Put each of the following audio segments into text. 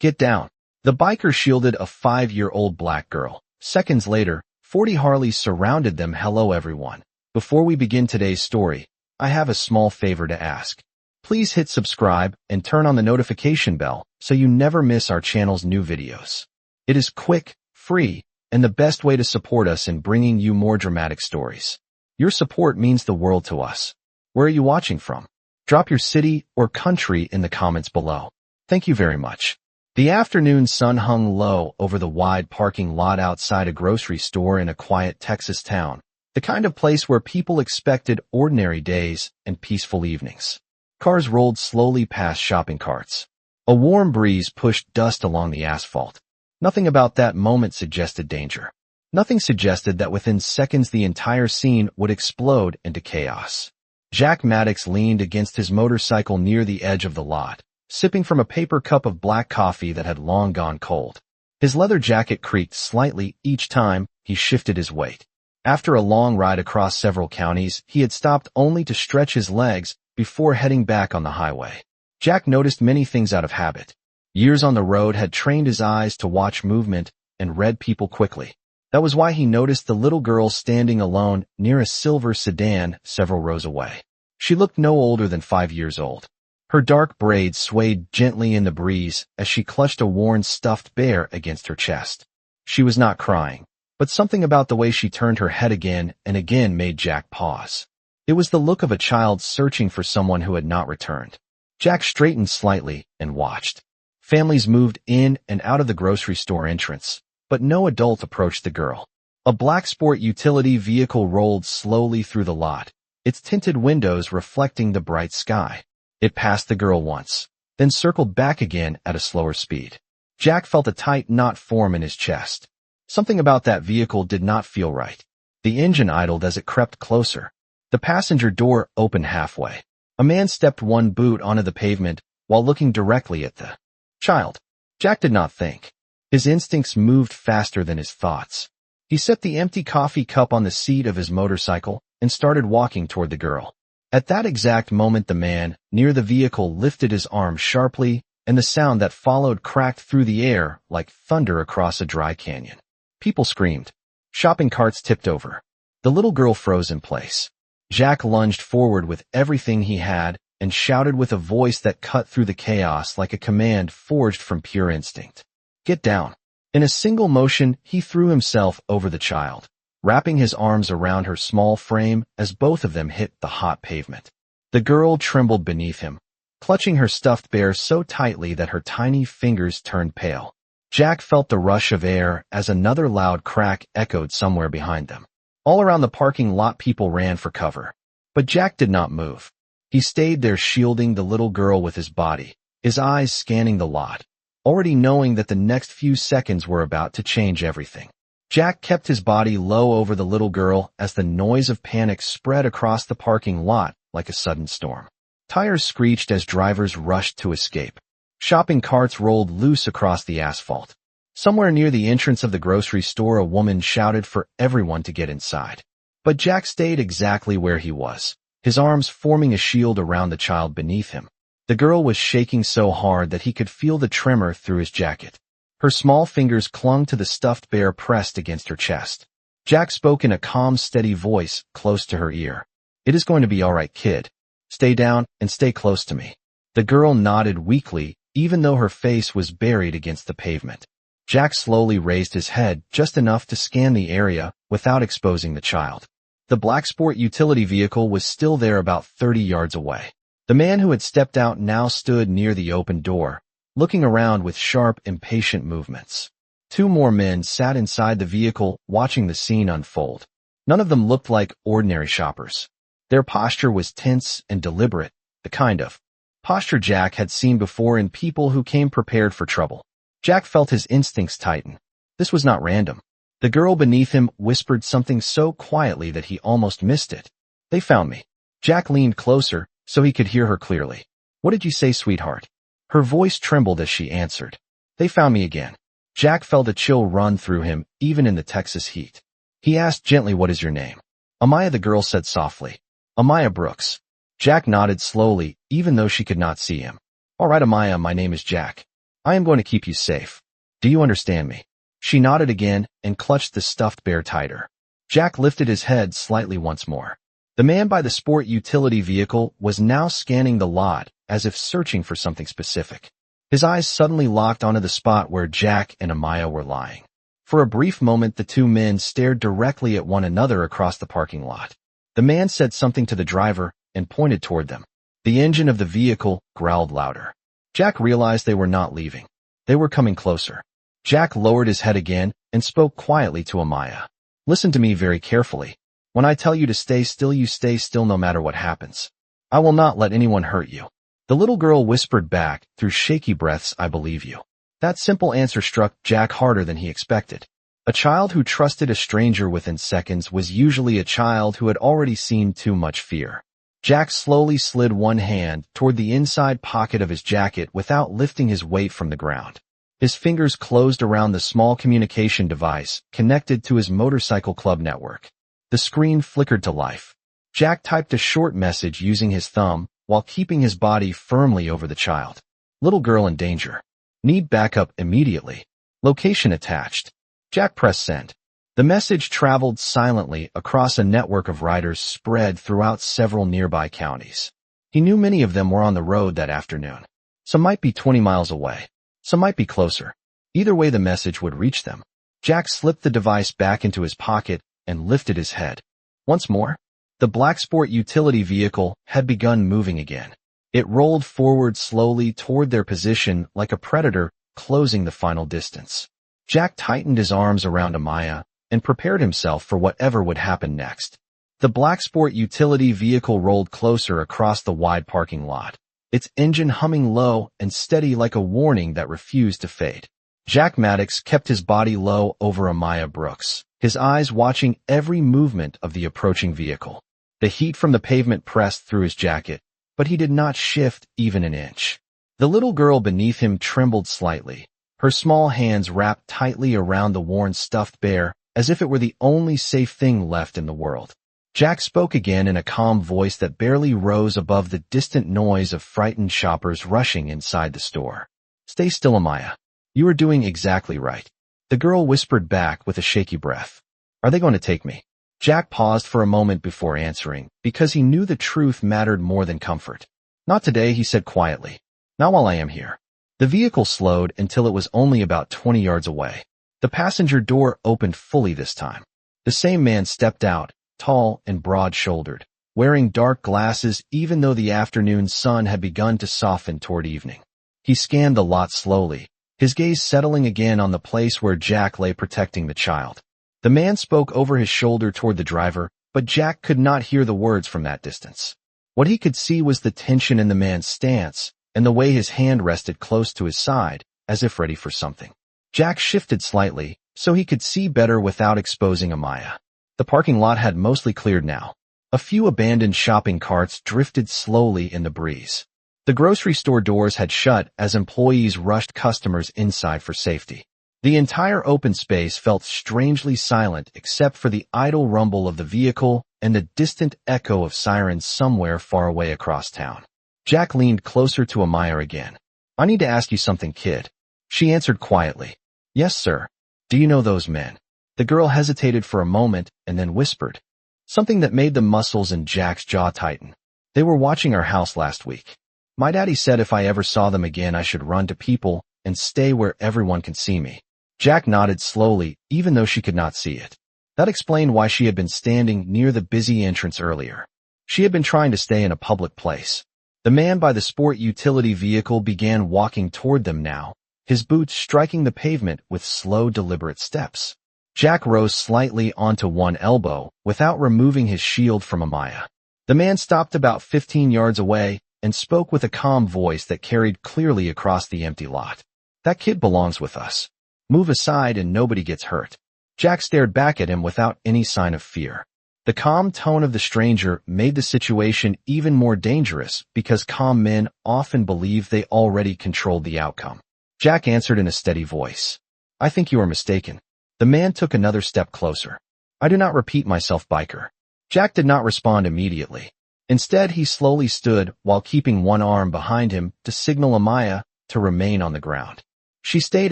Get down. The biker shielded a 5-year-old black girl. Seconds later, 40 Harleys surrounded them. Hello everyone. Before we begin today's story, I have a small favor to ask. Please hit subscribe and turn on the notification bell so you never miss our channel's new videos. It is quick, free, and the best way to support us in bringing you more dramatic stories. Your support means the world to us. Where are you watching from? Drop your city or country in the comments below. Thank you very much. The afternoon sun hung low over the wide parking lot outside a grocery store in a quiet Texas town, the kind of place where people expected ordinary days and peaceful evenings. Cars rolled slowly past shopping carts. A warm breeze pushed dust along the asphalt. Nothing about that moment suggested danger. Nothing suggested that within seconds the entire scene would explode into chaos. Jack Maddox leaned against his motorcycle near the edge of the lot, sipping from a paper cup of black coffee that had long gone cold. His leather jacket creaked slightly each time he shifted his weight. After a long ride across several counties, he had stopped only to stretch his legs before heading back on the highway. Jack noticed many things out of habit. Years on the road had trained his eyes to watch movement and read people quickly. That was why he noticed the little girl standing alone near a silver sedan several rows away. She looked no older than 5 years old. Her dark braids swayed gently in the breeze as she clutched a worn stuffed bear against her chest. She was not crying, but something about the way she turned her head again and again made Jack pause. It was the look of a child searching for someone who had not returned. Jack straightened slightly and watched. Families moved in and out of the grocery store entrance, but no adult approached the girl. A black sport utility vehicle rolled slowly through the lot, its tinted windows reflecting the bright sky. It passed the girl once, then circled back again at a slower speed. Jack felt a tight knot form in his chest. Something about that vehicle did not feel right. The engine idled as it crept closer. The passenger door opened halfway. A man stepped one boot onto the pavement while looking directly at the child. Jack did not think. His instincts moved faster than his thoughts. He set the empty coffee cup on the seat of his motorcycle and started walking toward the girl. At that exact moment the man, near the vehicle, lifted his arm sharply, and the sound that followed cracked through the air like thunder across a dry canyon. People screamed. Shopping carts tipped over. The little girl froze in place. Jack lunged forward with everything he had and shouted with a voice that cut through the chaos like a command forged from pure instinct. Get down. In a single motion, he threw himself over the child, wrapping his arms around her small frame as both of them hit the hot pavement. The girl trembled beneath him, clutching her stuffed bear so tightly that her tiny fingers turned pale. Jack felt the rush of air as another loud crack echoed somewhere behind them. All around the parking lot people ran for cover. But Jack did not move. He stayed there shielding the little girl with his body, his eyes scanning the lot, already knowing that the next few seconds were about to change everything. Jack kept his body low over the little girl as the noise of panic spread across the parking lot like a sudden storm. Tires screeched as drivers rushed to escape. Shopping carts rolled loose across the asphalt. Somewhere near the entrance of the grocery store a woman shouted for everyone to get inside. But Jack stayed exactly where he was, his arms forming a shield around the child beneath him. The girl was shaking so hard that he could feel the tremor through his jacket. Her small fingers clung to the stuffed bear pressed against her chest. Jack spoke in a calm, steady voice close to her ear. It is going to be all right, kid. Stay down and stay close to me. The girl nodded weakly, even though her face was buried against the pavement. Jack slowly raised his head just enough to scan the area without exposing the child. The black sport utility vehicle was still there about 30 yards away. The man who had stepped out now stood near the open door, looking around with sharp, impatient movements. 2 more men sat inside the vehicle watching the scene unfold. None of them looked like ordinary shoppers. Their posture was tense and deliberate, the kind of posture Jack had seen before in people who came prepared for trouble. Jack felt his instincts tighten. This was not random. The girl beneath him whispered something so quietly that he almost missed it. They found me. Jack leaned closer so he could hear her clearly. What did you say, sweetheart? Her voice trembled as she answered. They found me again. Jack felt a chill run through him, even in the Texas heat. He asked gently, what is your name? Amaya, the girl said softly. Amaya Brooks. Jack nodded slowly, even though she could not see him. All right, Amaya, my name is Jack. I am going to keep you safe. Do you understand me? She nodded again and clutched the stuffed bear tighter. Jack lifted his head slightly once more. The man by the sport utility vehicle was now scanning the lot as if searching for something specific. His eyes suddenly locked onto the spot where Jack and Amaya were lying. For a brief moment, the two men stared directly at one another across the parking lot. The man said something to the driver and pointed toward them. The engine of the vehicle growled louder. Jack realized they were not leaving. They were coming closer. Jack lowered his head again and spoke quietly to Amaya. Listen to me very carefully. When I tell you to stay still, you stay still no matter what happens. I will not let anyone hurt you. The little girl whispered back through shaky breaths, I believe you. That simple answer struck Jack harder than he expected. A child who trusted a stranger within seconds was usually a child who had already seen too much fear. Jack slowly slid one hand toward the inside pocket of his jacket without lifting his weight from the ground. His fingers closed around the small communication device connected to his motorcycle club network. The screen flickered to life. Jack typed a short message using his thumb while keeping his body firmly over the child. Little girl in danger. Need backup immediately. Location attached. Jack pressed send. The message traveled silently across a network of riders spread throughout several nearby counties. He knew many of them were on the road that afternoon. Some might be 20 miles away. Some might be closer. Either way, the message would reach them. Jack slipped the device back into his pocket and lifted his head. Once more, the black sport utility vehicle had begun moving again. It rolled forward slowly toward their position like a predator closing the final distance. Jack tightened his arms around Amaya and prepared himself for whatever would happen next. The black sport utility vehicle rolled closer across the wide parking lot, its engine humming low and steady like a warning that refused to fade. Jack Maddox kept his body low over Amaya Brooks, his eyes watching every movement of the approaching vehicle. The heat from the pavement pressed through his jacket, but he did not shift even an inch. The little girl beneath him trembled slightly, her small hands wrapped tightly around the worn stuffed bear as if it were the only safe thing left in the world. Jack spoke again in a calm voice that barely rose above the distant noise of frightened shoppers rushing inside the store. Stay still, Amaya. You are doing exactly right. The girl whispered back with a shaky breath. Are they going to take me? Jack paused for a moment before answering, because he knew the truth mattered more than comfort. Not today, he said quietly. Not while I am here. The vehicle slowed until it was only about 20 yards away. The passenger door opened fully this time. The same man stepped out, tall and broad-shouldered, wearing dark glasses even though the afternoon sun had begun to soften toward evening. He scanned the lot slowly, his gaze settling again on the place where Jack lay protecting the child. The man spoke over his shoulder toward the driver, but Jack could not hear the words from that distance. What he could see was the tension in the man's stance and the way his hand rested close to his side, as if ready for something. Jack shifted slightly, so he could see better without exposing Amaya. The parking lot had mostly cleared now. A few abandoned shopping carts drifted slowly in the breeze. The grocery store doors had shut as employees rushed customers inside for safety. The entire open space felt strangely silent except for the idle rumble of the vehicle and the distant echo of sirens somewhere far away across town. Jack leaned closer to Amaya again. I need to ask you something, kid. She answered quietly. Yes, sir. Do you know those men? The girl hesitated for a moment and then whispered. Something that made the muscles in Jack's jaw tighten. They were watching our house last week. My daddy said if I ever saw them again I should run to people and stay where everyone can see me. Jack nodded slowly, even though she could not see it. That explained why she had been standing near the busy entrance earlier. She had been trying to stay in a public place. The man by the sport utility vehicle began walking toward them now, his boots striking the pavement with slow, deliberate steps. Jack rose slightly onto one elbow without removing his shield from Amaya. The man stopped about 15 yards away and spoke with a calm voice that carried clearly across the empty lot. That kid belongs with us. Move aside and nobody gets hurt. Jack stared back at him without any sign of fear. The calm tone of the stranger made the situation even more dangerous because calm men often believe they already controlled the outcome. Jack answered in a steady voice. I think you are mistaken. The man took another step closer. I do not repeat myself, biker. Jack did not respond immediately. Instead, he slowly stood while keeping one arm behind him to signal Amaya to remain on the ground. She stayed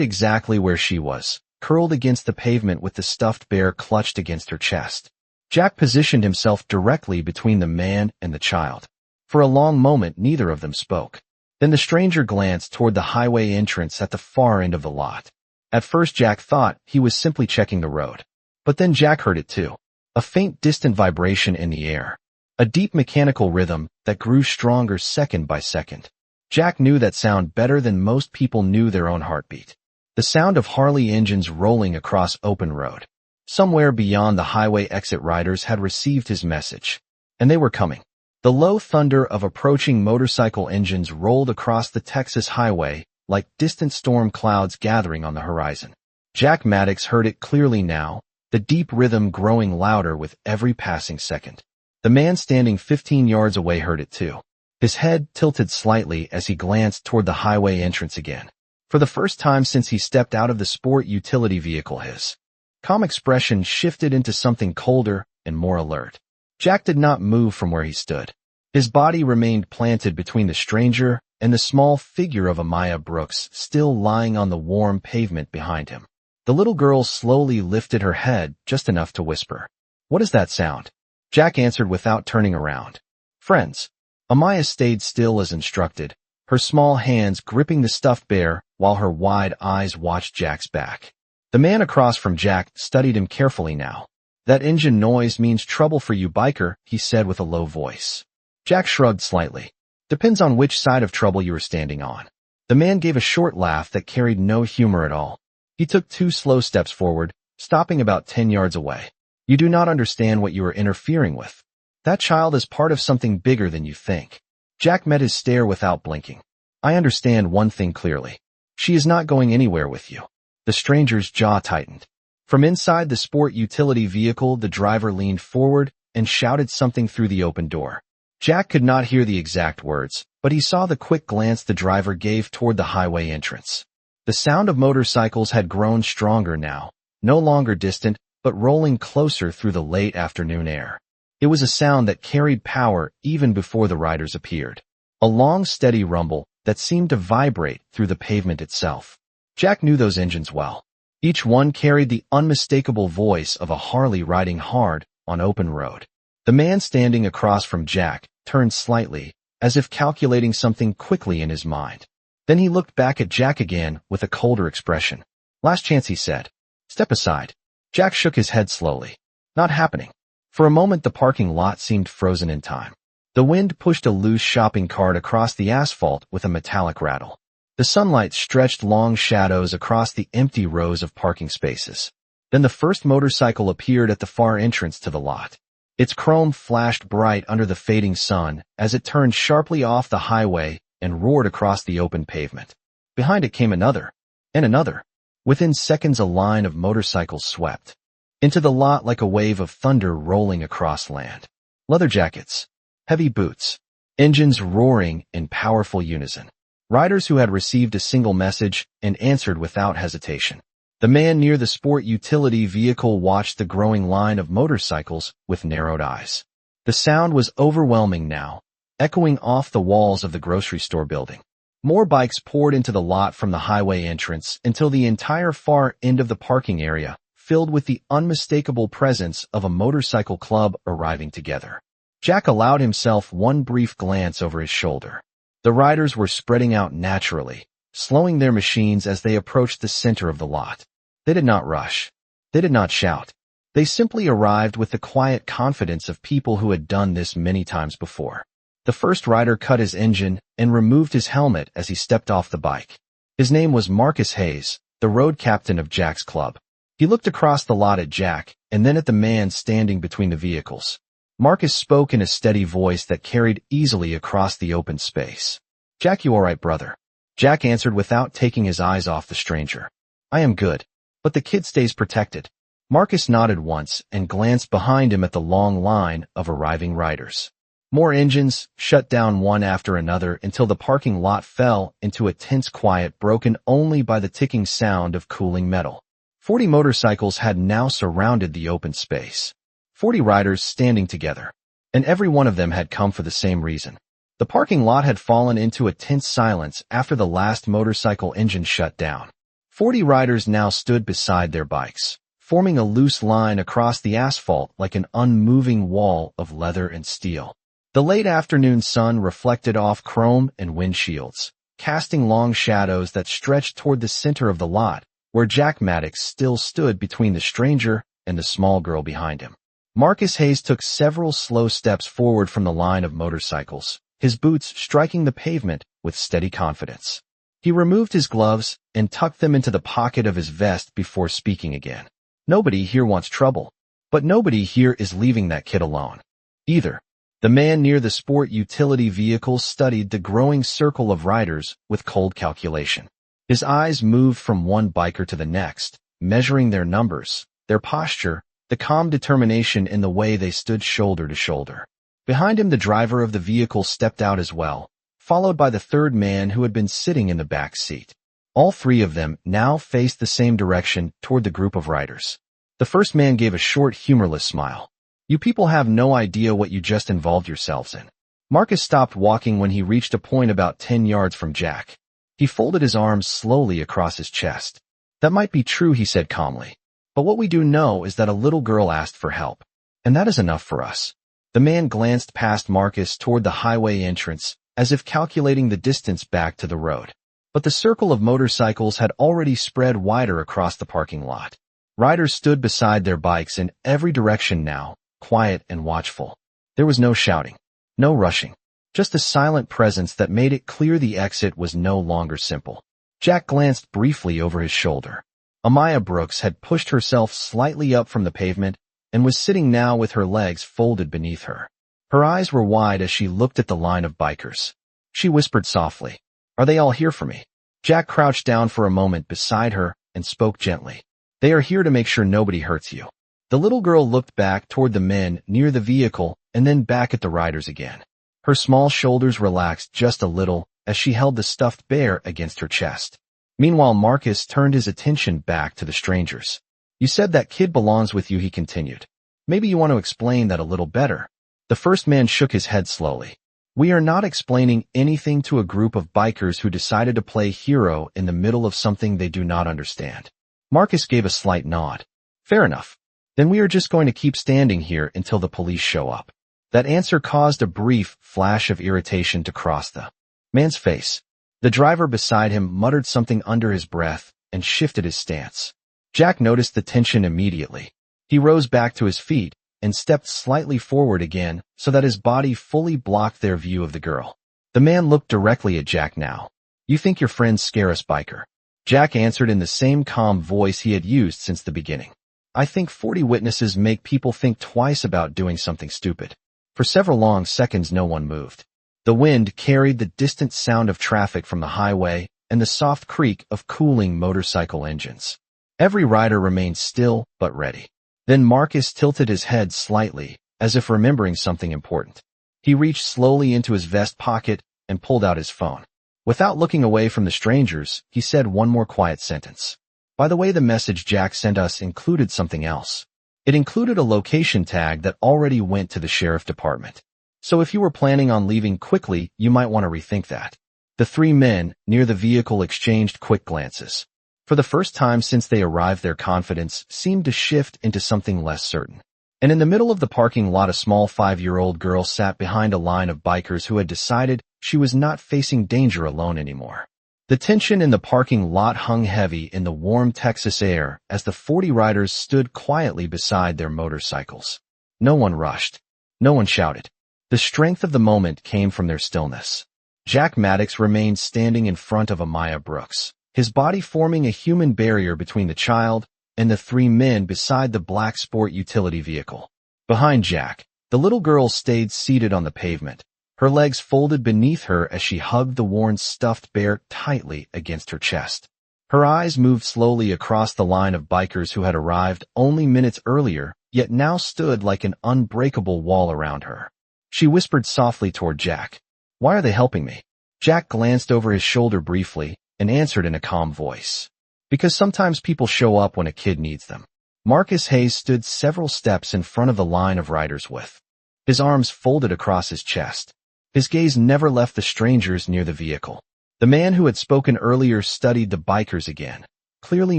exactly where she was, curled against the pavement with the stuffed bear clutched against her chest. Jack positioned himself directly between the man and the child. For a long moment, neither of them spoke. Then the stranger glanced toward the highway entrance at the far end of the lot. At first Jack thought he was simply checking the road. But then Jack heard it too. A faint distant vibration in the air. A deep mechanical rhythm that grew stronger second by second. Jack knew that sound better than most people knew their own heartbeat. The sound of Harley engines rolling across open road. Somewhere beyond the highway exit, riders had received his message. And they were coming. The low thunder of approaching motorcycle engines rolled across the Texas highway like distant storm clouds gathering on the horizon. Jack Maddox heard it clearly now, the deep rhythm growing louder with every passing second. The man standing 15 yards away heard it too. His head tilted slightly as he glanced toward the highway entrance again. For the first time since he stepped out of the sport utility vehicle, his calm expression shifted into something colder and more alert. Jack did not move from where he stood. His body remained planted between the stranger and the small figure of Amaya Brooks still lying on the warm pavement behind him. The little girl slowly lifted her head just enough to whisper, "What is that sound?" Jack answered without turning around. "Friends." Amaya stayed still as instructed, her small hands gripping the stuffed bear while her wide eyes watched Jack's back. The man across from Jack studied him carefully now. "That engine noise means trouble for you, biker," he said with a low voice. Jack shrugged slightly. "Depends on which side of trouble you are standing on." The man gave a short laugh that carried no humor at all. He took 2 slow steps forward, stopping about 10 yards away. "You do not understand what you are interfering with. That child is part of something bigger than you think." Jack met his stare without blinking. "I understand one thing clearly. She is not going anywhere with you." The stranger's jaw tightened. From inside the sport utility vehicle, the driver leaned forward and shouted something through the open door. Jack could not hear the exact words, but he saw the quick glance the driver gave toward the highway entrance. The sound of motorcycles had grown stronger now, no longer distant, but rolling closer through the late afternoon air. It was a sound that carried power even before the riders appeared. A long, steady rumble that seemed to vibrate through the pavement itself. Jack knew those engines well. Each one carried the unmistakable voice of a Harley riding hard on open road. The man standing across from Jack turned slightly, as if calculating something quickly in his mind. Then he looked back at Jack again with a colder expression. "Last chance," he said. "Step aside." Jack shook his head slowly. "Not happening." For a moment the parking lot seemed frozen in time. The wind pushed a loose shopping cart across the asphalt with a metallic rattle. The sunlight stretched long shadows across the empty rows of parking spaces. Then the first motorcycle appeared at the far entrance to the lot. Its chrome flashed bright under the fading sun as it turned sharply off the highway and roared across the open pavement. Behind it came another, and another. Within seconds a line of motorcycles swept into the lot like a wave of thunder rolling across land. Leather jackets, heavy boots, engines roaring in powerful unison. Riders who had received a single message and answered without hesitation. The man near the sport utility vehicle watched the growing line of motorcycles with narrowed eyes. The sound was overwhelming now, echoing off the walls of the grocery store building. More bikes poured into the lot from the highway entrance until the entire far end of the parking area filled with the unmistakable presence of a motorcycle club arriving together. Jack allowed himself one brief glance over his shoulder. The riders were spreading out naturally, slowing their machines as they approached the center of the lot. They did not rush. They did not shout. They simply arrived with the quiet confidence of people who had done this many times before. The first rider cut his engine and removed his helmet as he stepped off the bike. His name was Marcus Hayes, the road captain of Jack's club. He looked across the lot at Jack and then at the man standing between the vehicles. Marcus spoke in a steady voice that carried easily across the open space. "Jack, you all right, brother?" Jack answered without taking his eyes off the stranger. "I am good. But the kid stays protected." Marcus nodded once and glanced behind him at the long line of arriving riders. More engines shut down one after another until the parking lot fell into a tense quiet broken only by the ticking sound of cooling metal. 40 motorcycles had now surrounded the open space. 40 riders standing together. And every one of them had come for the same reason. The parking lot had fallen into a tense silence after the last motorcycle engine shut down. 40 riders now stood beside their bikes, forming a loose line across the asphalt like an unmoving wall of leather and steel. The late afternoon sun reflected off chrome and windshields, casting long shadows that stretched toward the center of the lot, where Jack Maddox still stood between the stranger and the small girl behind him. Marcus Hayes took several slow steps forward from the line of motorcycles, his boots striking the pavement with steady confidence. He removed his gloves and tucked them into the pocket of his vest before speaking again. Nobody here wants trouble, but nobody here is leaving that kid alone, either. The man near the sport utility vehicle studied the growing circle of riders with cold calculation. His eyes moved from one biker to the next, measuring their numbers, their posture, the calm determination in the way they stood shoulder to shoulder. Behind him, the driver of the vehicle stepped out as well, followed by the third man who had been sitting in the back seat. All three of them now faced the same direction toward the group of riders. The first man gave a short, humorless smile. "You people have no idea what you just involved yourselves in." Marcus stopped walking when he reached a point about 10 yards from Jack. He folded his arms slowly across his chest. "That might be true," he said calmly. "But what we do know is that a little girl asked for help. And that is enough for us." The man glanced past Marcus toward the highway entrance, as if calculating the distance back to the road. But the circle of motorcycles had already spread wider across the parking lot. Riders stood beside their bikes in every direction now, quiet and watchful. There was no shouting, no rushing, just a silent presence that made it clear the exit was no longer simple. Jack glanced briefly over his shoulder. Amaya Brooks had pushed herself slightly up from the pavement and was sitting now with her legs folded beneath her. Her eyes were wide as she looked at the line of bikers. She whispered softly, "Are they all here for me?" Jack crouched down for a moment beside her and spoke gently. "They are here to make sure nobody hurts you." The little girl looked back toward the men near the vehicle and then back at the riders again. Her small shoulders relaxed just a little as she held the stuffed bear against her chest. Meanwhile, Marcus turned his attention back to the strangers. "You said that kid belongs with you," he continued. "Maybe you want to explain that a little better." The first man shook his head slowly. "We are not explaining anything to a group of bikers who decided to play hero in the middle of something they do not understand." Marcus gave a slight nod. "Fair enough. Then we are just going to keep standing here until the police show up." That answer caused a brief flash of irritation to cross the man's face. The driver beside him muttered something under his breath and shifted his stance. Jack noticed the tension immediately. He rose back to his feet and stepped slightly forward again so that his body fully blocked their view of the girl. The man looked directly at Jack now. "You think your friends scare us, biker?" Jack answered in the same calm voice he had used since the beginning. "I think 40 witnesses make people think twice about doing something stupid." For several long seconds no one moved. The wind carried the distant sound of traffic from the highway and the soft creak of cooling motorcycle engines. Every rider remained still but ready. Then Marcus tilted his head slightly, as if remembering something important. He reached slowly into his vest pocket and pulled out his phone. Without looking away from the strangers, he said one more quiet sentence. "By the way, the message Jack sent us included something else. It included a location tag that already went to the sheriff department. So if you were planning on leaving quickly, you might want to rethink that." The three men near the vehicle exchanged quick glances. For the first time since they arrived, their confidence seemed to shift into something less certain. And in the middle of the parking lot, a small 5-year-old girl sat behind a line of bikers who had decided she was not facing danger alone anymore. The tension in the parking lot hung heavy in the warm Texas air as the 40 riders stood quietly beside their motorcycles. No one rushed. No one shouted. The strength of the moment came from their stillness. Jack Maddox remained standing in front of Amaya Brooks, his body forming a human barrier between the child and the three men beside the black sport utility vehicle. Behind Jack, the little girl stayed seated on the pavement, her legs folded beneath her as she hugged the worn stuffed bear tightly against her chest. Her eyes moved slowly across the line of bikers who had arrived only minutes earlier, yet now stood like an unbreakable wall around her. She whispered softly toward Jack, "Why are they helping me?" Jack glanced over his shoulder briefly and answered in a calm voice, "Because sometimes people show up when a kid needs them." Marcus Hayes stood several steps in front of the line of riders with his arms folded across his chest. His gaze never left the strangers near the vehicle. The man who had spoken earlier studied the bikers again, clearly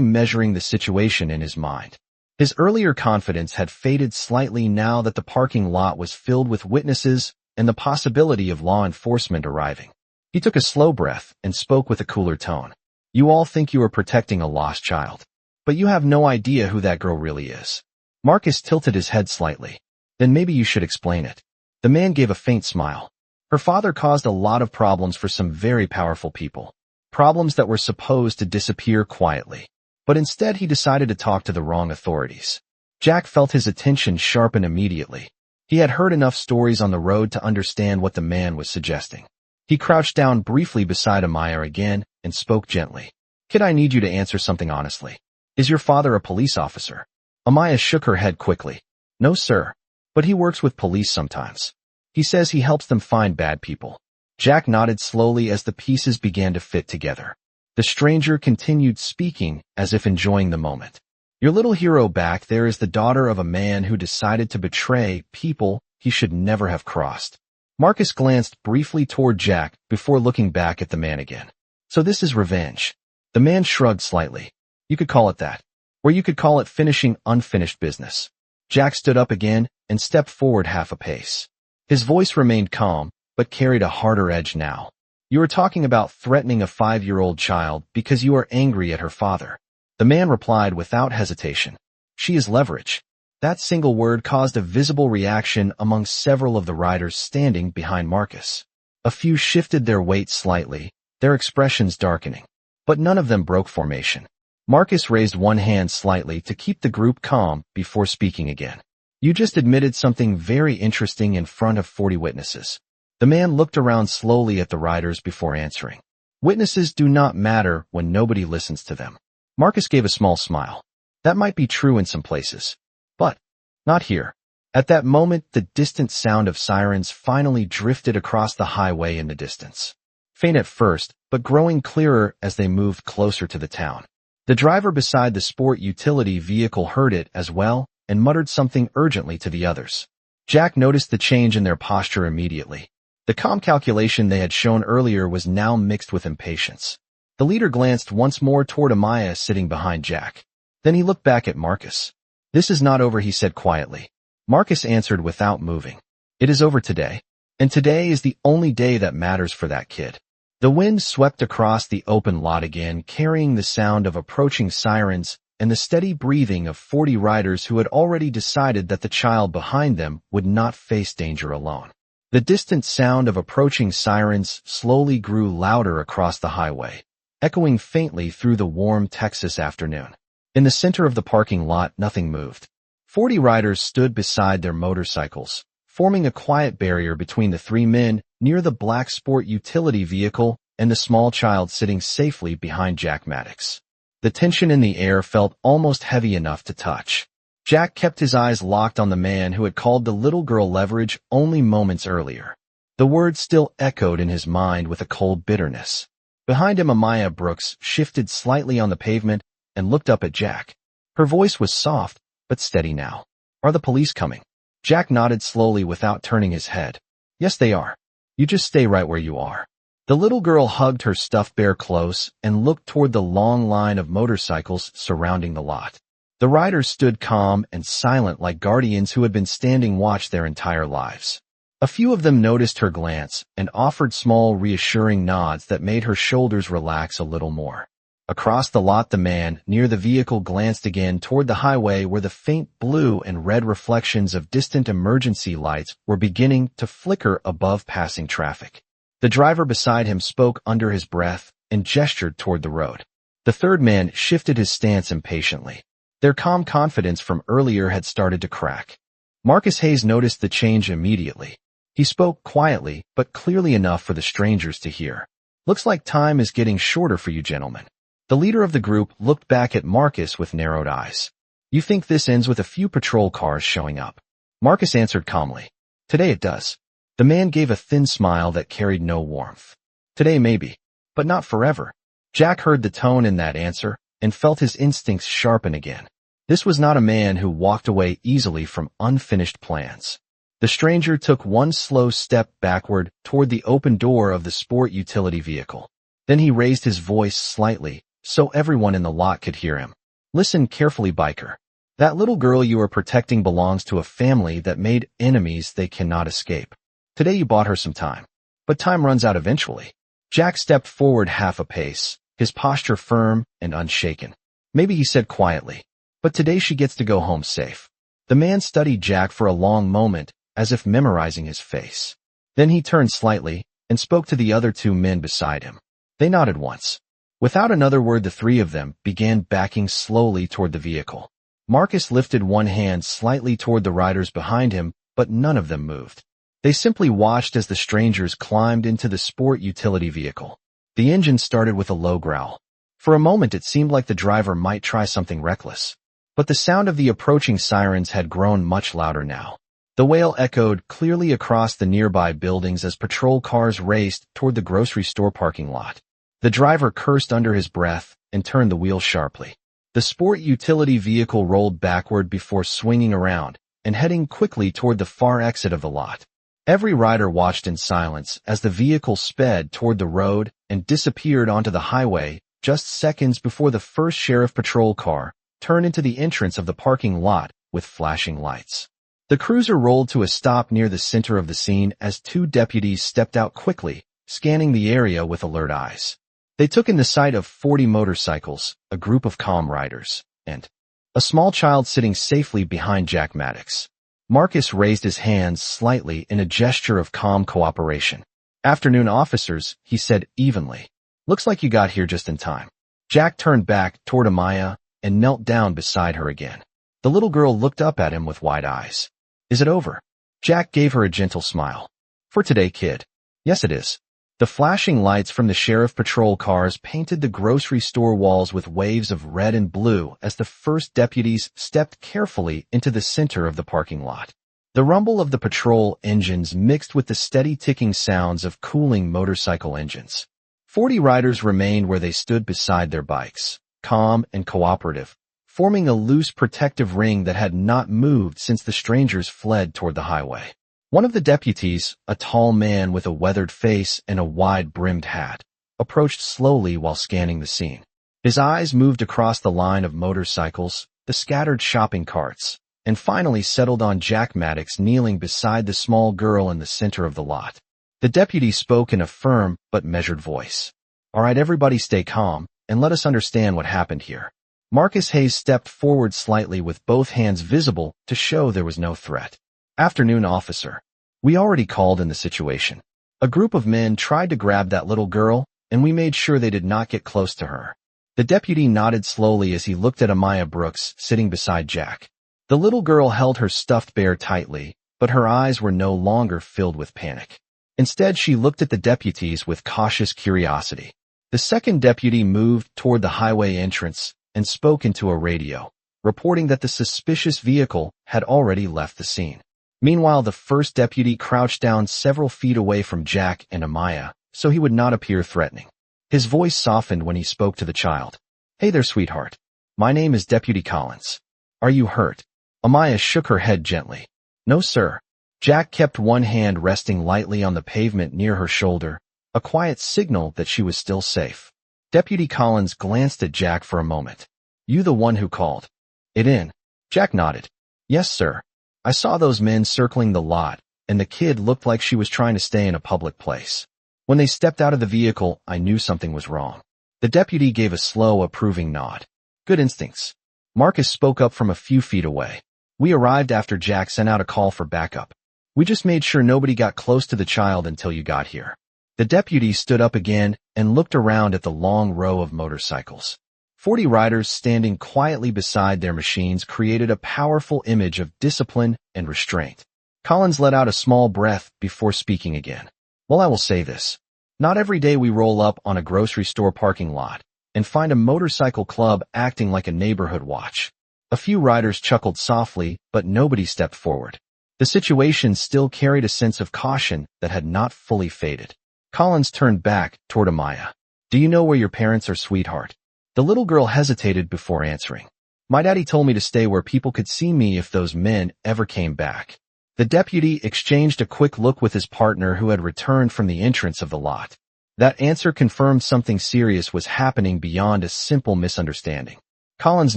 measuring the situation in his mind. His earlier confidence had faded slightly now that the parking lot was filled with witnesses and the possibility of law enforcement arriving. He took a slow breath and spoke with a cooler tone. You all think you are protecting a lost child, but you have no idea who that girl really is. Marcus tilted his head slightly. Then maybe you should explain it. The man gave a faint smile. Her father caused a lot of problems for some very powerful people. Problems that were supposed to disappear quietly. But instead he decided to talk to the wrong authorities. Jack felt his attention sharpen immediately. He had heard enough stories on the road to understand what the man was suggesting. He crouched down briefly beside Amaya again and spoke gently. Kid, I need you to answer something honestly. Is your father a police officer? Amaya shook her head quickly. No, sir. But he works with police sometimes. He says he helps them find bad people. Jack nodded slowly as the pieces began to fit together. The stranger continued speaking as if enjoying the moment. Your little hero back there is the daughter of a man who decided to betray people he should never have crossed. Marcus glanced briefly toward Jack before looking back at the man again. So this is revenge. The man shrugged slightly. You could call it that. Or you could call it finishing unfinished business. Jack stood up again and stepped forward half a pace. His voice remained calm, but carried a harder edge now. You are talking about threatening a 5-year-old child because you are angry at her father. The man replied without hesitation. She is leverage. That single word caused a visible reaction among several of the riders standing behind Marcus. A few shifted their weight slightly, their expressions darkening. But none of them broke formation. Marcus raised one hand slightly to keep the group calm before speaking again. You just admitted something very interesting in front of 40 witnesses. The man looked around slowly at the riders before answering. Witnesses do not matter when nobody listens to them. Marcus gave a small smile. That might be true in some places. But not here. At that moment, the distant sound of sirens finally drifted across the highway in the distance. Faint at first, but growing clearer as they moved closer to the town. The driver beside the sport utility vehicle heard it as well and muttered something urgently to the others. Jack noticed the change in their posture immediately. The calm calculation they had shown earlier was now mixed with impatience. The leader glanced once more toward Amaya sitting behind Jack. Then he looked back at Marcus. This is not over, he said quietly. Marcus answered without moving. It is over today. And today is the only day that matters for that kid. The wind swept across the open lot again, carrying the sound of approaching sirens and the steady breathing of 40 riders who had already decided that the child behind them would not face danger alone. The distant sound of approaching sirens slowly grew louder across the highway, echoing faintly through the warm Texas afternoon. In the center of the parking lot, nothing moved. 40 riders stood beside their motorcycles, forming a quiet barrier between the three men near the black sport utility vehicle and the small child sitting safely behind Jack Maddox. The tension in the air felt almost heavy enough to touch. Jack kept his eyes locked on the man who had called the little girl leverage only moments earlier. The word still echoed in his mind with a cold bitterness. Behind him, Amaya Brooks shifted slightly on the pavement and looked up at Jack. Her voice was soft, but steady now. Are the police coming? Jack nodded slowly without turning his head. Yes, they are. You just stay right where you are. The little girl hugged her stuffed bear close and looked toward the long line of motorcycles surrounding the lot. The riders stood calm and silent like guardians who had been standing watch their entire lives. A few of them noticed her glance and offered small reassuring nods that made her shoulders relax a little more. Across the lot, the man near the vehicle glanced again toward the highway where the faint blue and red reflections of distant emergency lights were beginning to flicker above passing traffic. The driver beside him spoke under his breath and gestured toward the road. The third man shifted his stance impatiently. Their calm confidence from earlier had started to crack. Marcus Hayes noticed the change immediately. He spoke quietly, but clearly enough for the strangers to hear. Looks like time is getting shorter for you gentlemen. The leader of the group looked back at Marcus with narrowed eyes. You think this ends with a few patrol cars showing up? Marcus answered calmly. Today it does. The man gave a thin smile that carried no warmth. Today maybe, but not forever. Jack heard the tone in that answer and felt his instincts sharpen again. This was not a man who walked away easily from unfinished plans. The stranger took one slow step backward toward the open door of the sport utility vehicle. Then he raised his voice slightly, so everyone in the lot could hear him. Listen carefully, biker. That little girl you are protecting belongs to a family that made enemies they cannot escape. Today you bought her some time. But time runs out eventually. Jack stepped forward half a pace, his posture firm and unshaken. Maybe he said quietly, but today she gets to go home safe. The man studied Jack for a long moment, as if memorizing his face. Then he turned slightly and spoke to the other two men beside him. They nodded once. Without another word, the three of them began backing slowly toward the vehicle. Marcus lifted one hand slightly toward the riders behind him, but none of them moved. They simply watched as the strangers climbed into the sport utility vehicle. The engine started with a low growl. For a moment it seemed like the driver might try something reckless. But the sound of the approaching sirens had grown much louder now. The wail echoed clearly across the nearby buildings as patrol cars raced toward the grocery store parking lot. The driver cursed under his breath and turned the wheel sharply. The sport utility vehicle rolled backward before swinging around and heading quickly toward the far exit of the lot. Every rider watched in silence as the vehicle sped toward the road and disappeared onto the highway just seconds before the first sheriff patrol car turned into the entrance of the parking lot with flashing lights. The cruiser rolled to a stop near the center of the scene as two deputies stepped out quickly, scanning the area with alert eyes. They took in the sight of 40 motorcycles, a group of calm riders, and a small child sitting safely behind Jack Maddox. Marcus raised his hands slightly in a gesture of calm cooperation. "Afternoon, officers," he said evenly. "Looks like you got here just in time." Jack turned back toward Amaya and knelt down beside her again. The little girl looked up at him with wide eyes. "Is it over?" Jack gave her a gentle smile. "For today, kid." "Yes, it is." The flashing lights from the sheriff patrol cars painted the grocery store walls with waves of red and blue as the first deputies stepped carefully into the center of the parking lot. The rumble of the patrol engines mixed with the steady ticking sounds of cooling motorcycle engines. 40 riders remained where they stood beside their bikes, calm and cooperative, forming a loose protective ring that had not moved since the strangers fled toward the highway. One of the deputies, a tall man with a weathered face and a wide-brimmed hat, approached slowly while scanning the scene. His eyes moved across the line of motorcycles, the scattered shopping carts, and finally settled on Jack Maddox kneeling beside the small girl in the center of the lot. The deputy spoke in a firm but measured voice. "All right, everybody stay calm, and let us understand what happened here." Marcus Hayes stepped forward slightly with both hands visible to show there was no threat. "Afternoon, officer. We already called in the situation. A group of men tried to grab that little girl, and we made sure they did not get close to her." The deputy nodded slowly as he looked at Amaya Brooks sitting beside Jack. The little girl held her stuffed bear tightly, but her eyes were no longer filled with panic. Instead, she looked at the deputies with cautious curiosity. The second deputy moved toward the highway entrance and spoke into a radio, reporting that the suspicious vehicle had already left the scene. Meanwhile, the first deputy crouched down several feet away from Jack and Amaya, so he would not appear threatening. His voice softened when he spoke to the child. "Hey there, sweetheart. My name is Deputy Collins. Are you hurt?" Amaya shook her head gently. "No, sir." Jack kept one hand resting lightly on the pavement near her shoulder, a quiet signal that she was still safe. Deputy Collins glanced at Jack for a moment. "You the one who called it in?" Jack nodded. "Yes, sir. I saw those men circling the lot, and the kid looked like she was trying to stay in a public place. When they stepped out of the vehicle, I knew something was wrong." The deputy gave a slow, approving nod. "Good instincts." Marcus spoke up from a few feet away. "We arrived after Jack sent out a call for backup. We just made sure nobody got close to the child until you got here." The deputy stood up again and looked around at the long row of motorcycles. 40 riders standing quietly beside their machines created a powerful image of discipline and restraint. Collins let out a small breath before speaking again. "Well, I will say this. Not every day we roll up on a grocery store parking lot and find a motorcycle club acting like a neighborhood watch." A few riders chuckled softly, but nobody stepped forward. The situation still carried a sense of caution that had not fully faded. Collins turned back toward Amaya. "Do you know where your parents are, sweetheart?" The little girl hesitated before answering. "My daddy told me to stay where people could see me if those men ever came back." The deputy exchanged a quick look with his partner who had returned from the entrance of the lot. That answer confirmed something serious was happening beyond a simple misunderstanding. Collins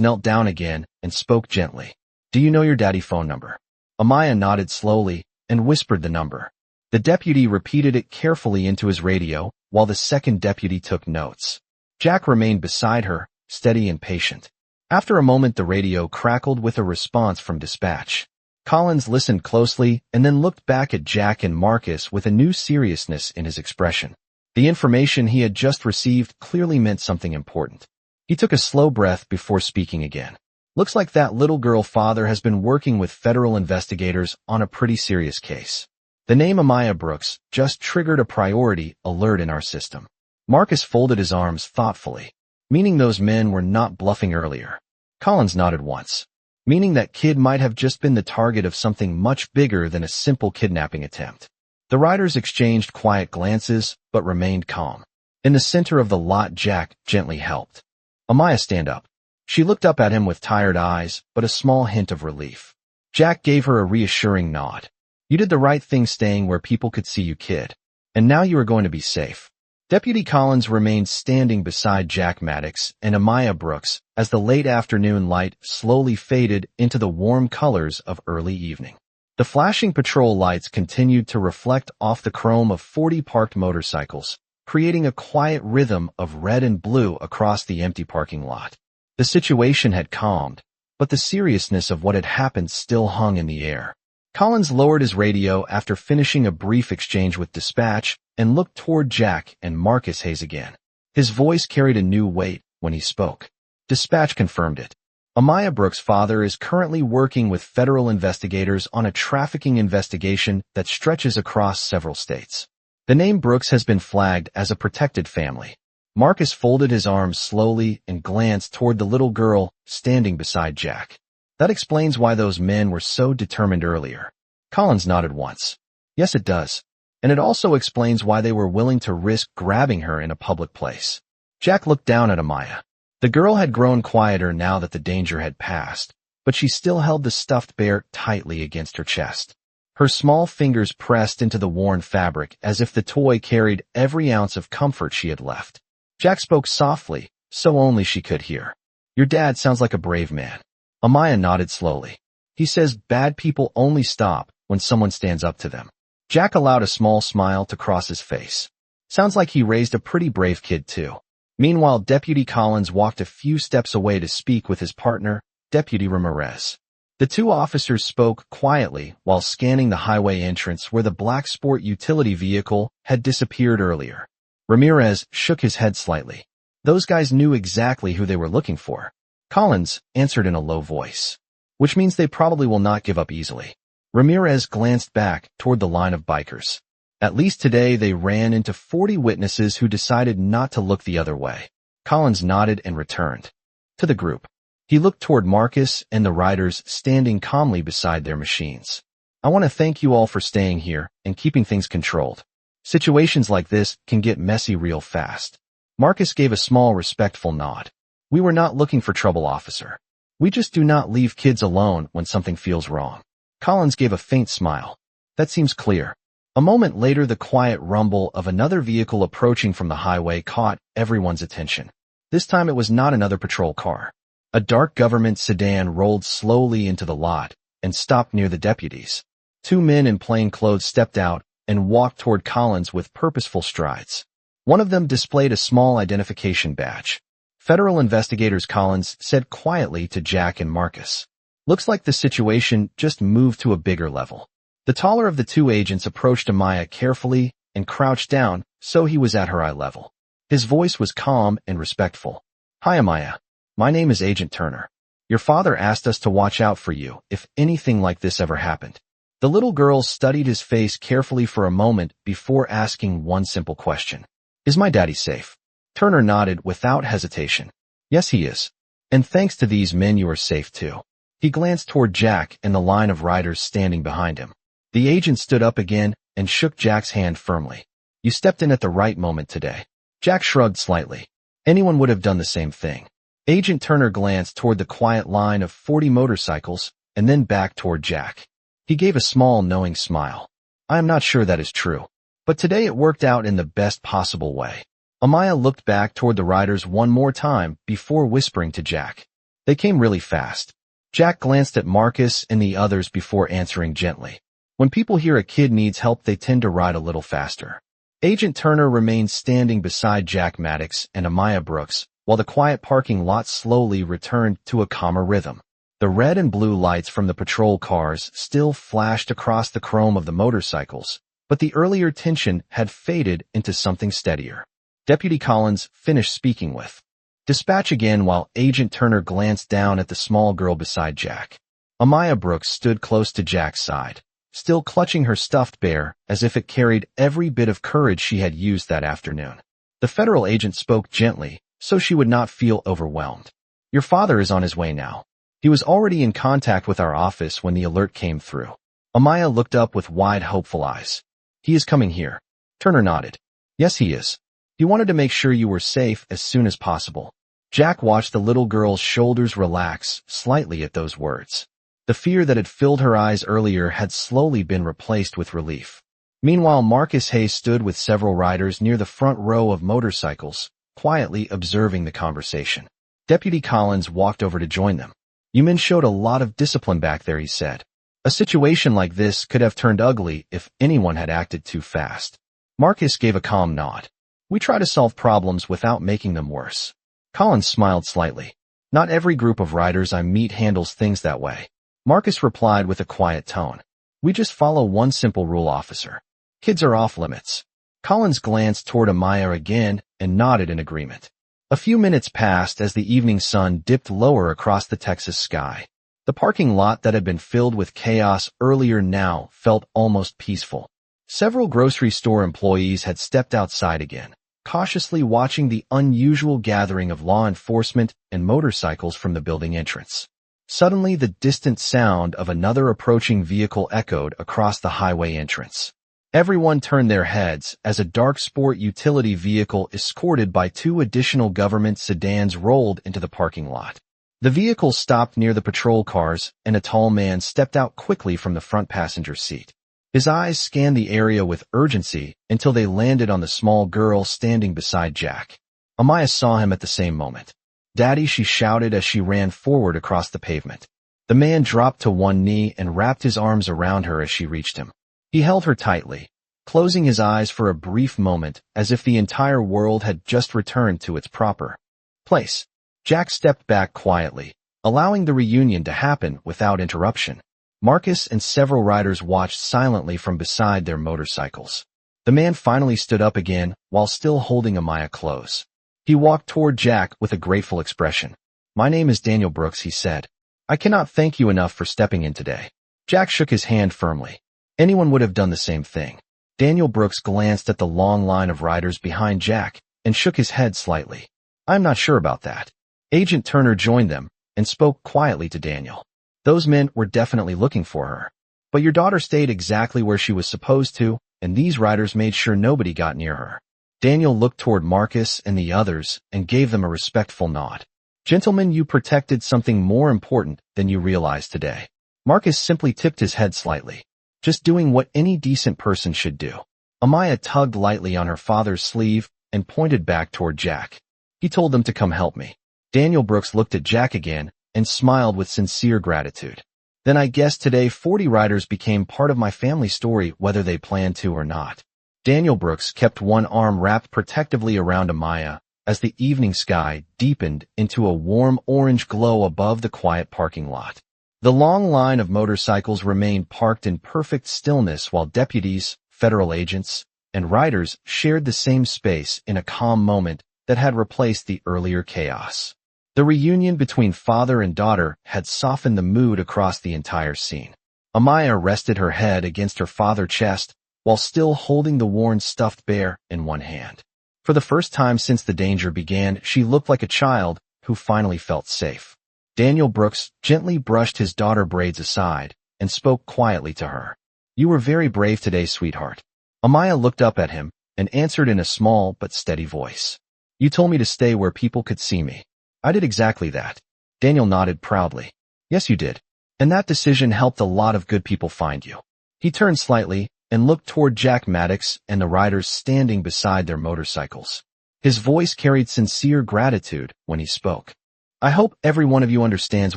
knelt down again and spoke gently. Do you know your daddy's phone number? Amaya nodded slowly and whispered the number. The deputy repeated it carefully into his radio, while the second deputy took notes. Jack remained beside her, steady and patient. After a moment the radio crackled with a response from dispatch. Collins listened closely and then looked back at Jack and Marcus with a new seriousness in his expression. The information he had just received clearly meant something important. He took a slow breath before speaking again. Looks like that little girl father has been working with federal investigators on a pretty serious case. The name Amaya Brooks just triggered a priority alert in our system. Marcus folded his arms thoughtfully, meaning those men were not bluffing earlier. Collins nodded once, meaning that kid might have just been the target of something much bigger than a simple kidnapping attempt. The riders exchanged quiet glances, but remained calm. In the center of the lot, Jack gently helped Amaya stand up. She looked up at him with tired eyes, but a small hint of relief. Jack gave her a reassuring nod. You did the right thing staying where people could see you, kid. And now you are going to be safe. Deputy Collins remained standing beside Jack Maddox and Amaya Brooks as the late afternoon light slowly faded into the warm colors of early evening. The flashing patrol lights continued to reflect off the chrome of 40 parked motorcycles, creating a quiet rhythm of red and blue across the empty parking lot. The situation had calmed, but the seriousness of what had happened still hung in the air. Collins lowered his radio after finishing a brief exchange with dispatch and looked toward Jack and Marcus Hayes again. His voice carried a new weight when he spoke. Dispatch confirmed it. Amaya Brooks' father is currently working with federal investigators on a trafficking investigation that stretches across several states. The name Brooks has been flagged as a protected family. Marcus folded his arms slowly and glanced toward the little girl standing beside Jack. That explains why those men were so determined earlier. Collins nodded once. Yes, it does. And it also explains why they were willing to risk grabbing her in a public place. Jack looked down at Amaya. The girl had grown quieter now that the danger had passed, but she still held the stuffed bear tightly against her chest. Her small fingers pressed into the worn fabric as if the toy carried every ounce of comfort she had left. Jack spoke softly, so only she could hear. Your dad sounds like a brave man. Amaya nodded slowly. He says bad people only stop when someone stands up to them. Jack allowed a small smile to cross his face. Sounds like he raised a pretty brave kid too. Meanwhile, Deputy Collins walked a few steps away to speak with his partner, Deputy Ramirez. The two officers spoke quietly while scanning the highway entrance where the black sport utility vehicle had disappeared earlier. Ramirez shook his head slightly. Those guys knew exactly who they were looking for. Collins answered in a low voice, which means they probably will not give up easily. Ramirez glanced back toward the line of bikers. At least today they ran into 40 witnesses who decided not to look the other way. Collins nodded and returned to the group. He looked toward Marcus and the riders standing calmly beside their machines. I want to thank you all for staying here and keeping things controlled. Situations like this can get messy real fast. Marcus gave a small respectful nod. We were not looking for trouble, officer. We just do not leave kids alone when something feels wrong. Collins gave a faint smile. That seems clear. A moment later, the quiet rumble of another vehicle approaching from the highway caught everyone's attention. This time it was not another patrol car. A dark government sedan rolled slowly into the lot and stopped near the deputies. Two men in plain clothes stepped out and walked toward Collins with purposeful strides. One of them displayed a small identification badge. Federal investigators, Collins said quietly to Jack and Marcus. Looks like the situation just moved to a bigger level. The taller of the two agents approached Amaya carefully and crouched down so he was at her eye level. His voice was calm and respectful. Hi, Amaya. My name is Agent Turner. Your father asked us to watch out for you if anything like this ever happened. The little girl studied his face carefully for a moment before asking one simple question. Is my daddy safe? Turner nodded without hesitation. Yes, he is. And thanks to these men you are safe too. He glanced toward Jack and the line of riders standing behind him. The agent stood up again and shook Jack's hand firmly. You stepped in at the right moment today. Jack shrugged slightly. Anyone would have done the same thing. Agent Turner glanced toward the quiet line of 40 motorcycles and then back toward Jack. He gave a small knowing smile. I am not sure that is true. But today it worked out in the best possible way. Amaya looked back toward the riders one more time before whispering to Jack. They came really fast. Jack glanced at Marcus and the others before answering gently. When people hear a kid needs help, they tend to ride a little faster. Agent Turner remained standing beside Jack Maddox and Amaya Brooks, while the quiet parking lot slowly returned to a calmer rhythm. The red and blue lights from the patrol cars still flashed across the chrome of the motorcycles, but the earlier tension had faded into something steadier. Deputy Collins finished speaking with dispatch again while Agent Turner glanced down at the small girl beside Jack. Amaya Brooks stood close to Jack's side, still clutching her stuffed bear as if it carried every bit of courage she had used that afternoon. The federal agent spoke gently, so she would not feel overwhelmed. Your father is on his way now. He was already in contact with our office when the alert came through. Amaya looked up with wide, hopeful eyes. He is coming here. Turner nodded. Yes, he is. He wanted to make sure you were safe as soon as possible. Jack watched the little girl's shoulders relax slightly at those words. The fear that had filled her eyes earlier had slowly been replaced with relief. Meanwhile, Marcus Hayes stood with several riders near the front row of motorcycles, quietly observing the conversation. Deputy Collins walked over to join them. You men showed a lot of discipline back there, he said. A situation like this could have turned ugly if anyone had acted too fast. Marcus gave a calm nod. We try to solve problems without making them worse. Collins smiled slightly. Not every group of riders I meet handles things that way. Marcus replied with a quiet tone. We just follow one simple rule, officer. Kids are off limits. Collins glanced toward Amaya again and nodded in agreement. A few minutes passed as the evening sun dipped lower across the Texas sky. The parking lot that had been filled with chaos earlier now felt almost peaceful. Several grocery store employees had stepped outside again, cautiously watching the unusual gathering of law enforcement and motorcycles from the building entrance. Suddenly, the distant sound of another approaching vehicle echoed across the highway entrance. Everyone turned their heads as a dark sport utility vehicle escorted by two additional government sedans rolled into the parking lot. The vehicle stopped near the patrol cars, and a tall man stepped out quickly from the front passenger seat. His eyes scanned the area with urgency until they landed on the small girl standing beside Jack. Amaya saw him at the same moment. Daddy, she shouted as she ran forward across the pavement. The man dropped to one knee and wrapped his arms around her as she reached him. He held her tightly, closing his eyes for a brief moment as if the entire world had just returned to its proper place. Jack stepped back quietly, allowing the reunion to happen without interruption. Marcus and several riders watched silently from beside their motorcycles. The man finally stood up again while still holding Amaya close. He walked toward Jack with a grateful expression. My name is Daniel Brooks, he said. I cannot thank you enough for stepping in today. Jack shook his hand firmly. Anyone would have done the same thing. Daniel Brooks glanced at the long line of riders behind Jack and shook his head slightly. I'm not sure about that. Agent Turner joined them and spoke quietly to Daniel. Those men were definitely looking for her. But your daughter stayed exactly where she was supposed to, and these riders made sure nobody got near her. Daniel looked toward Marcus and the others and gave them a respectful nod. Gentlemen, you protected something more important than you realize today. Marcus simply tipped his head slightly, just doing what any decent person should do. Amaya tugged lightly on her father's sleeve and pointed back toward Jack. He told them to come help me. Daniel Brooks looked at Jack again and smiled with sincere gratitude. Then I guess today 40 riders became part of my family story whether they planned to or not. Daniel Brooks kept one arm wrapped protectively around Amaya as the evening sky deepened into a warm orange glow above the quiet parking lot. The long line of motorcycles remained parked in perfect stillness while deputies, federal agents, and riders shared the same space in a calm moment that had replaced the earlier chaos. The reunion between father and daughter had softened the mood across the entire scene. Amaya rested her head against her father's chest while still holding the worn stuffed bear in one hand. For the first time since the danger began, she looked like a child who finally felt safe. Daniel Brooks gently brushed his daughter's braids aside and spoke quietly to her. You were very brave today, sweetheart. Amaya looked up at him and answered in a small but steady voice. You told me to stay where people could see me. I did exactly that. Daniel nodded proudly. Yes, you did. And that decision helped a lot of good people find you. He turned slightly and looked toward Jack Maddox and the riders standing beside their motorcycles. His voice carried sincere gratitude when he spoke. I hope every one of you understands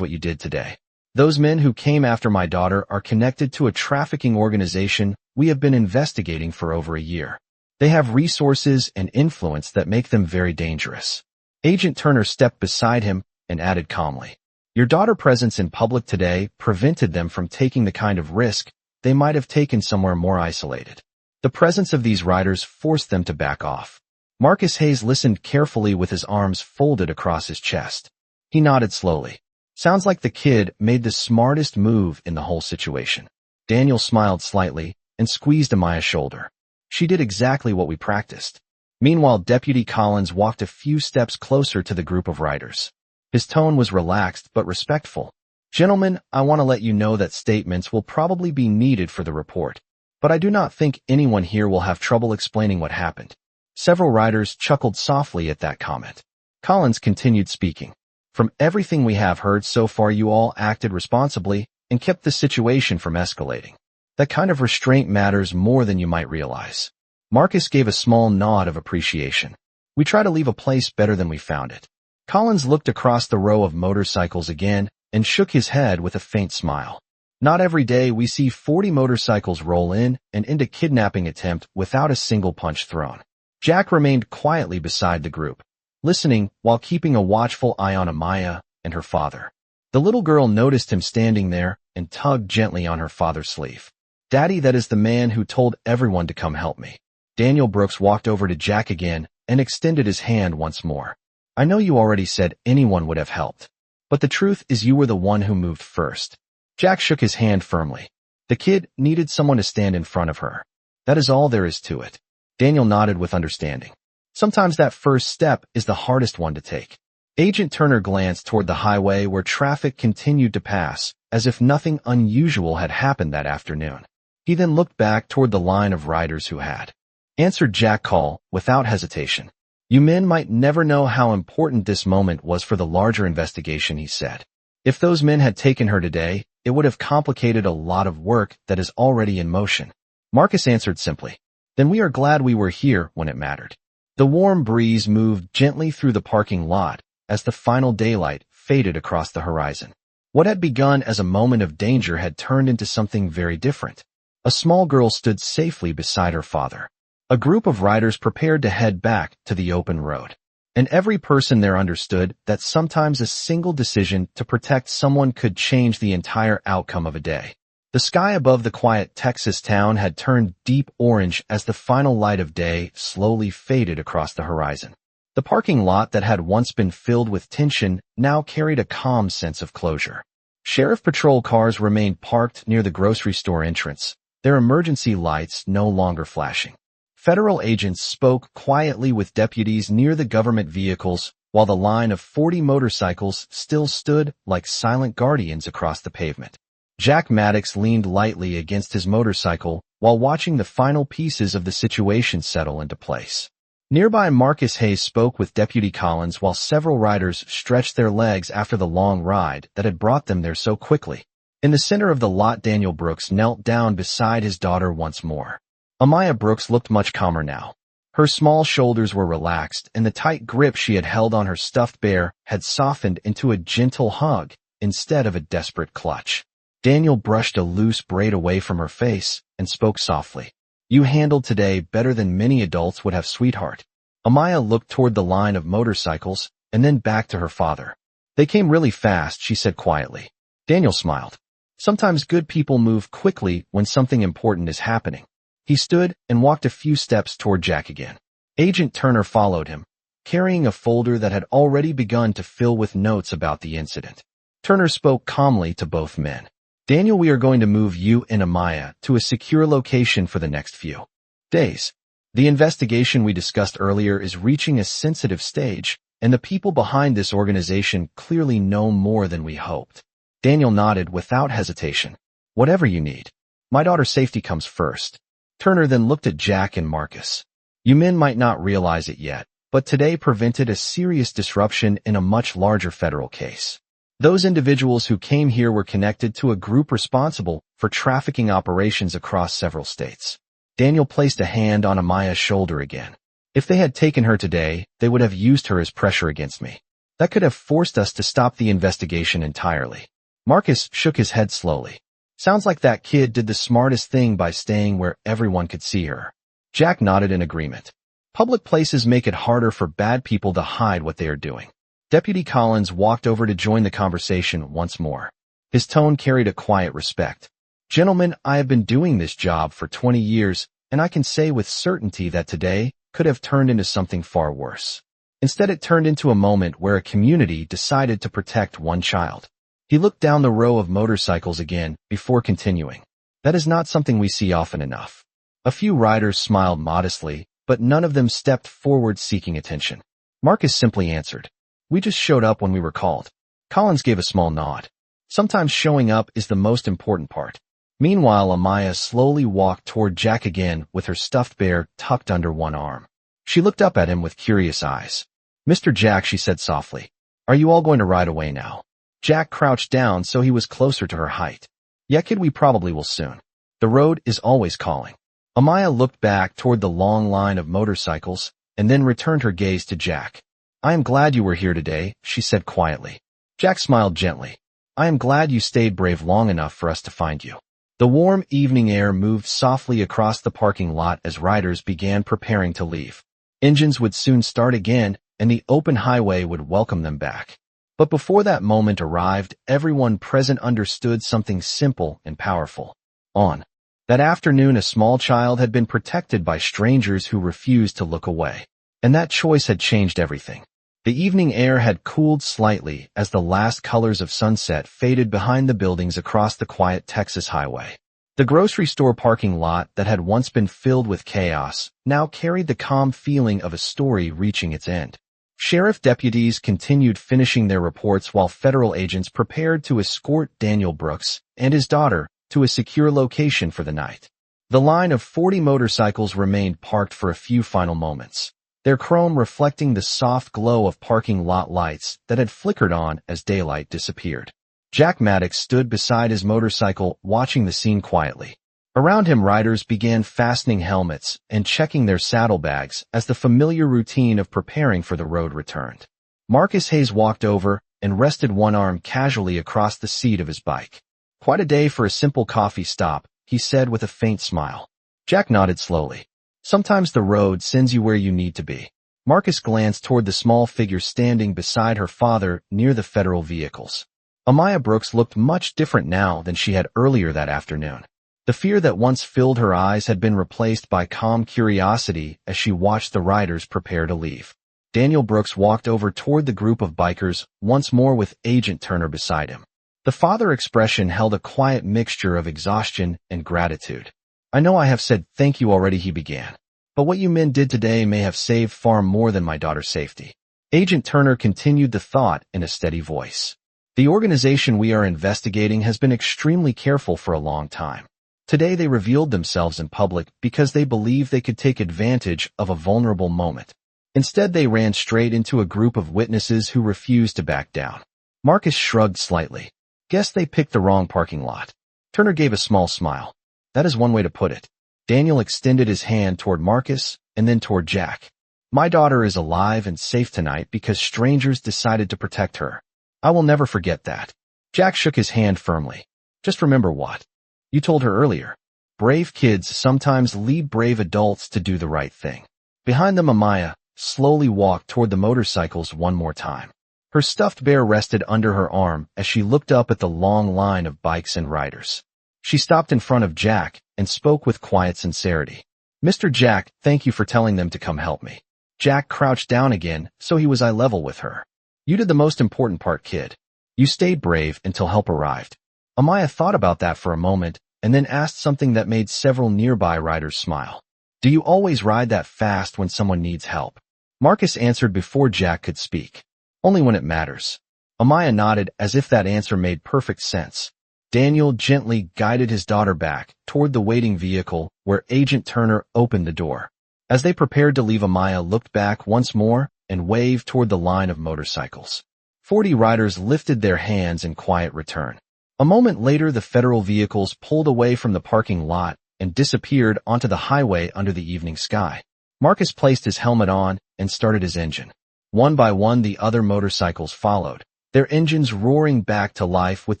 what you did today. Those men who came after my daughter are connected to a trafficking organization we have been investigating for over a year. They have resources and influence that make them very dangerous. Agent Turner stepped beside him and added calmly, Your daughter's presence in public today prevented them from taking the kind of risk they might have taken somewhere more isolated. The presence of these riders forced them to back off. Marcus Hayes listened carefully with his arms folded across his chest. He nodded slowly. Sounds like the kid made the smartest move in the whole situation. Daniel smiled slightly and squeezed Amaya's shoulder. She did exactly what we practiced. Meanwhile, Deputy Collins walked a few steps closer to the group of riders. His tone was relaxed but respectful. Gentlemen, I want to let you know that statements will probably be needed for the report, but I do not think anyone here will have trouble explaining what happened. Several riders chuckled softly at that comment. Collins continued speaking. From everything we have heard so far, you all acted responsibly and kept the situation from escalating. That kind of restraint matters more than you might realize. Marcus gave a small nod of appreciation. We try to leave a place better than we found it. Collins looked across the row of motorcycles again and shook his head with a faint smile. Not every day we see 40 motorcycles roll in and end a kidnapping attempt without a single punch thrown. Jack remained quietly beside the group, listening while keeping a watchful eye on Amaya and her father. The little girl noticed him standing there and tugged gently on her father's sleeve. Daddy, that is the man who told everyone to come help me. Daniel Brooks walked over to Jack again and extended his hand once more. I know you already said anyone would have helped, but the truth is you were the one who moved first. Jack shook his hand firmly. The kid needed someone to stand in front of her. That is all there is to it. Daniel nodded with understanding. Sometimes that first step is the hardest one to take. Agent Turner glanced toward the highway where traffic continued to pass, as if nothing unusual had happened that afternoon. He then looked back toward the line of riders who had answered Jack's call without hesitation. You men might never know how important this moment was for the larger investigation, he said. If those men had taken her today, it would have complicated a lot of work that is already in motion. Marcus answered simply. Then we are glad we were here when it mattered. The warm breeze moved gently through the parking lot as the final daylight faded across the horizon. What had begun as a moment of danger had turned into something very different. A small girl stood safely beside her father. A group of riders prepared to head back to the open road. And every person there understood that sometimes a single decision to protect someone could change the entire outcome of a day. The sky above the quiet Texas town had turned deep orange as the final light of day slowly faded across the horizon. The parking lot that had once been filled with tension now carried a calm sense of closure. Sheriff patrol cars remained parked near the grocery store entrance, their emergency lights no longer flashing. Federal agents spoke quietly with deputies near the government vehicles, while the line of 40 motorcycles still stood like silent guardians across the pavement. Jack Maddox leaned lightly against his motorcycle while watching the final pieces of the situation settle into place. Nearby, Marcus Hayes spoke with Deputy Collins while several riders stretched their legs after the long ride that had brought them there so quickly. In the center of the lot, Daniel Brooks knelt down beside his daughter once more. Amaya Brooks looked much calmer now. Her small shoulders were relaxed, and the tight grip she had held on her stuffed bear had softened into a gentle hug instead of a desperate clutch. Daniel brushed a loose braid away from her face and spoke softly. You handled today better than many adults would have, sweetheart. Amaya looked toward the line of motorcycles and then back to her father. They came really fast, she said quietly. Daniel smiled. Sometimes good people move quickly when something important is happening. He stood and walked a few steps toward Jack again. Agent Turner followed him, carrying a folder that had already begun to fill with notes about the incident. Turner spoke calmly to both men. Daniel, we are going to move you and Amaya to a secure location for the next few days. The investigation we discussed earlier is reaching a sensitive stage, and the people behind this organization clearly know more than we hoped. Daniel nodded without hesitation. Whatever you need. My daughter's safety comes first. Turner then looked at Jack and Marcus. You men might not realize it yet, but today prevented a serious disruption in a much larger federal case. Those individuals who came here were connected to a group responsible for trafficking operations across several states. Daniel placed a hand on Amaya's shoulder again. If they had taken her today, they would have used her as pressure against me. That could have forced us to stop the investigation entirely. Marcus shook his head slowly. Sounds like that kid did the smartest thing by staying where everyone could see her. Jack nodded in agreement. Public places make it harder for bad people to hide what they are doing. Deputy Collins walked over to join the conversation once more. His tone carried a quiet respect. Gentlemen, I have been doing this job for 20 years, and I can say with certainty that today could have turned into something far worse. Instead, it turned into a moment where a community decided to protect one child. He looked down the row of motorcycles again before continuing. That is not something we see often enough. A few riders smiled modestly, but none of them stepped forward seeking attention. Marcus simply answered, "We just showed up when we were called." Collins gave a small nod. Sometimes showing up is the most important part. Meanwhile, Amaya slowly walked toward Jack again with her stuffed bear tucked under one arm. She looked up at him with curious eyes. "Mr. Jack," she said softly, "are you all going to ride away now?" Jack crouched down so he was closer to her height. "Yeah, kid, we probably will soon. The road is always calling." Amaya looked back toward the long line of motorcycles and then returned her gaze to Jack. "I am glad you were here today," she said quietly. Jack smiled gently. "I am glad you stayed brave long enough for us to find you." The warm evening air moved softly across the parking lot as riders began preparing to leave. Engines would soon start again, and the open highway would welcome them back. But before that moment arrived, everyone present understood something simple and powerful. On that afternoon, a small child had been protected by strangers who refused to look away. And that choice had changed everything. The evening air had cooled slightly as the last colors of sunset faded behind the buildings across the quiet Texas highway. The grocery store parking lot that had once been filled with chaos now carried the calm feeling of a story reaching its end. Sheriff deputies continued finishing their reports while federal agents prepared to escort Daniel Brooks and his daughter to a secure location for the night. The line of 40 motorcycles remained parked for a few final moments, their chrome reflecting the soft glow of parking lot lights that had flickered on as daylight disappeared. Jack Maddox stood beside his motorcycle, watching the scene quietly. Around him, riders began fastening helmets and checking their saddlebags as the familiar routine of preparing for the road returned. Marcus Hayes walked over and rested one arm casually across the seat of his bike. "Quite a day for a simple coffee stop," he said with a faint smile. Jack nodded slowly. "Sometimes the road sends you where you need to be." Marcus glanced toward the small figure standing beside her father near the federal vehicles. Amaya Brooks looked much different now than she had earlier that afternoon. The fear that once filled her eyes had been replaced by calm curiosity as she watched the riders prepare to leave. Daniel Brooks walked over toward the group of bikers, once more with Agent Turner beside him. The father expression held a quiet mixture of exhaustion and gratitude. "I know I have said thank you already," he began, "but what you men did today may have saved far more than my daughter's safety." Agent Turner continued the thought in a steady voice. "The organization we are investigating has been extremely careful for a long time. Today they revealed themselves in public because they believed they could take advantage of a vulnerable moment. Instead, they ran straight into a group of witnesses who refused to back down." Marcus shrugged slightly. "Guess they picked the wrong parking lot." Turner gave a small smile. "That is one way to put it." Daniel extended his hand toward Marcus and then toward Jack. "My daughter is alive and safe tonight because strangers decided to protect her. I will never forget that." Jack shook his hand firmly. "Just remember what you told her earlier. Brave kids sometimes lead brave adults to do the right thing." Behind them, Amaya slowly walked toward the motorcycles one more time. Her stuffed bear rested under her arm as she looked up at the long line of bikes and riders. She stopped in front of Jack and spoke with quiet sincerity. "Mr. Jack, thank you for telling them to come help me." Jack crouched down again so he was eye level with her. "You did the most important part, kid. You stayed brave until help arrived." Amaya thought about that for a moment and then asked something that made several nearby riders smile. "Do you always ride that fast when someone needs help?" Marcus answered before Jack could speak. "Only when it matters." Amaya nodded as if that answer made perfect sense. Daniel gently guided his daughter back toward the waiting vehicle where Agent Turner opened the door. As they prepared to leave, Amaya looked back once more and waved toward the line of motorcycles. 40 riders lifted their hands in quiet return. A moment later, the federal vehicles pulled away from the parking lot and disappeared onto the highway under the evening sky. Marcus placed his helmet on and started his engine. One by one, the other motorcycles followed, their engines roaring back to life with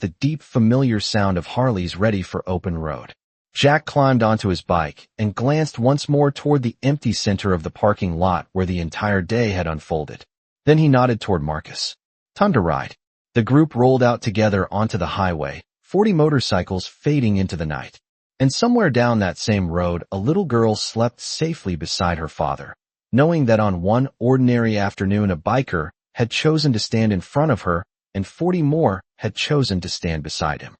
the deep, familiar sound of Harleys ready for open road. Jack climbed onto his bike and glanced once more toward the empty center of the parking lot where the entire day had unfolded. Then he nodded toward Marcus. Time to ride. The group rolled out together onto the highway, 40 motorcycles fading into the night. And somewhere down that same road, a little girl slept safely beside her father, knowing that on one ordinary afternoon a biker had chosen to stand in front of her and 40 more had chosen to stand beside him.